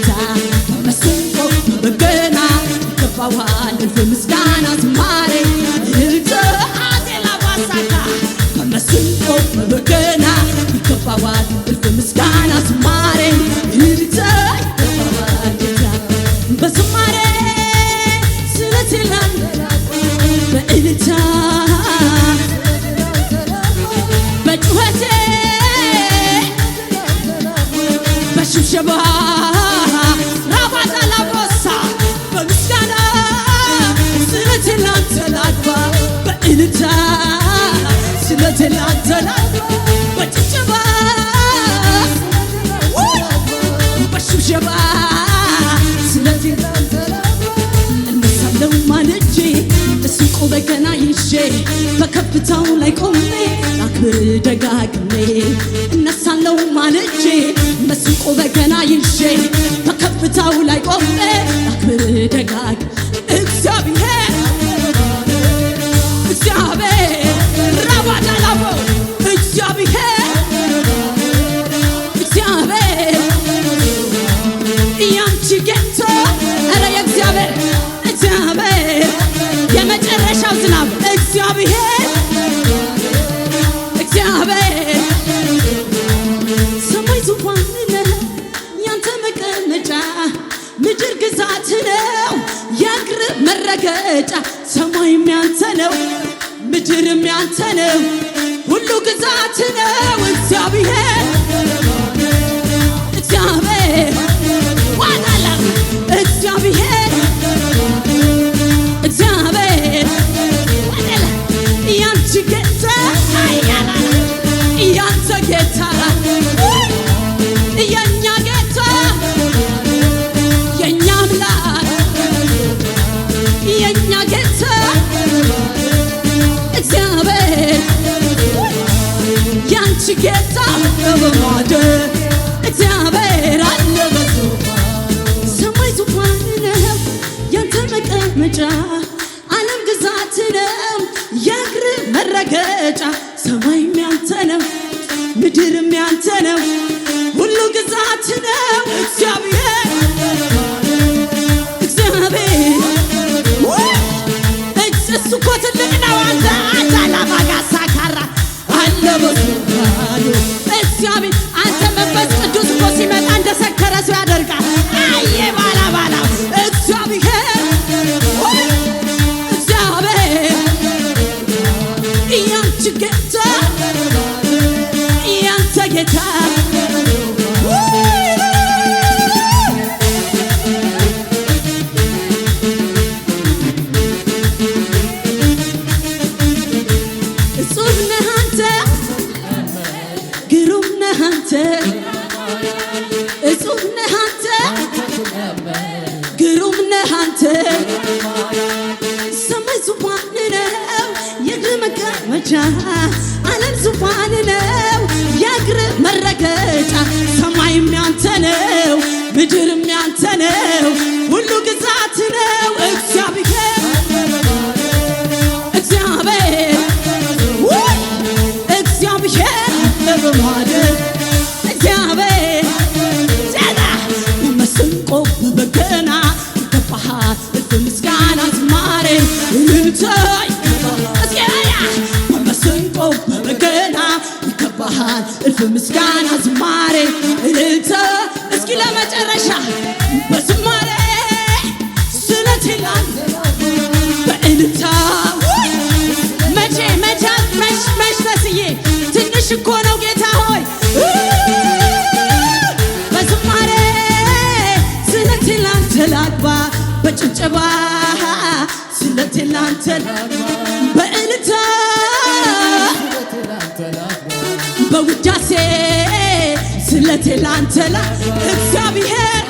ጌታ በመስንቆ በበገና ይገባዋል እልፍ ምስጋና ዝማሬ እልልታ አዜላ ባሳካ በመስንቆ በበገና ይገባዋል እልፍ ምስጋና ዝማሬ እልልታ ይገባዋል ጌታ በዝማሬ ስለቴላን በእልልታ በጩኸቴ በሽብሸባ ራባታ ላቦሳ በምስጋና ስለቴ ላንተ ላግባ በእልልታ ስለቴ ላንተ ላግባ በጭብጨባ በሽብሸባ ስለቴ ላንተ ላግባ እነሳለሁ ማለጄ በስንቆ በገና ይዤ በከፍታው ላይ ቆሜ ላክብር ደጋግሜ እነሳለሁ ማለጄ በስንቆ በገና ይዤ በከፍታው ላይ ቆሜ ላክብር ደጋግሜ እግዚአብሔር እግዚአብሔር ራባዳላቦ እግዚአብሔር እግዚአብሔር ያንቺ ጌታ ኧረ የእግዚአብሔር እግዚአብሔር የመጨረሻው ዝናብ እግዚአብሔር እግዚአብሔር ሰማይ ዙፋን ነው ያንተ መቀመጫ ምድር ግዛት ነው የእግር መረገጫ ሰማይም ያንተ ነው ምድርም ያንተ ነው ሁሉ ግዛት ነው እግዚአብሔር እግዚአብሔር ዋናላ እግዚአብሔር እግዚአብሔር ዋናላ ያንቺ ጌታ አያላ ያንተ ጌታ የኛ ጌታ የኛ አምላክ የኛ ጌታ እግዚአብሔር ያንቺ ጌታ በማደር እግዚአብሔር አለ በዙፋን ሰማይ ዙፋን ነው ያንተ መቀመጫ ዓለም ግዛት ነው የእግር መረገጫ ሰማይም ያንተ ነው ምድርም ያንተ ነው ሁሉ ግዛት ነው እግዚአብሔር እግዚአብሔር እሱ እኮ ትልቅ ነው አንተ አታላማጋሳ ካራ አለ በዙፋኑ እግዚአብሔር አንተ መንፈስ ቅዱስ እኮ ሲመጣ እንደሰከረ ሰው ያደርጋል አየ ባላ ባላ እግዚአብሔር እግዚአብሔር ያንቺ ጌታ ያንተ ጌታ እጹብ ነህ አንተ ግሩም ነህ አንተ እጹብ ነህ አንተ ግሩም ነህ አንተ ሰማይ ዙፋን ነው የእግር መቀመጫ ዓለም ዙፋን ነው የእግር መረገጫ ሰማይም ያንተ ነው ምድርም ያንተ ነው ሁሉ ግዛት ነው እግዚአብሔር እግዚአብሔር እግዚአብሔር በማደር እግዚአብሔር ዜና በመስንቆ በበገና ይገባሃል እልፍ ምስጋና ዝማሬ እልልታ ይገባሃል በመስንቆ በበገና ይገባሃል እልፍ ምስጋና ዝማሬ እልልታ እስኪ ለመጨረሻ በዝማሬ ስለቴ ላንተ በእልልታ መቼ ተስዬ ትንሽ እኮ ነው ጌታ ሆይ በዝማሬ ስለቴ ላንተ ላግባ በጭብጨባ ስለቴ ላንተ ላግባ በእልልታ በውዳሴ ስለቴ ላንተ ላግባ እግዚአብሔር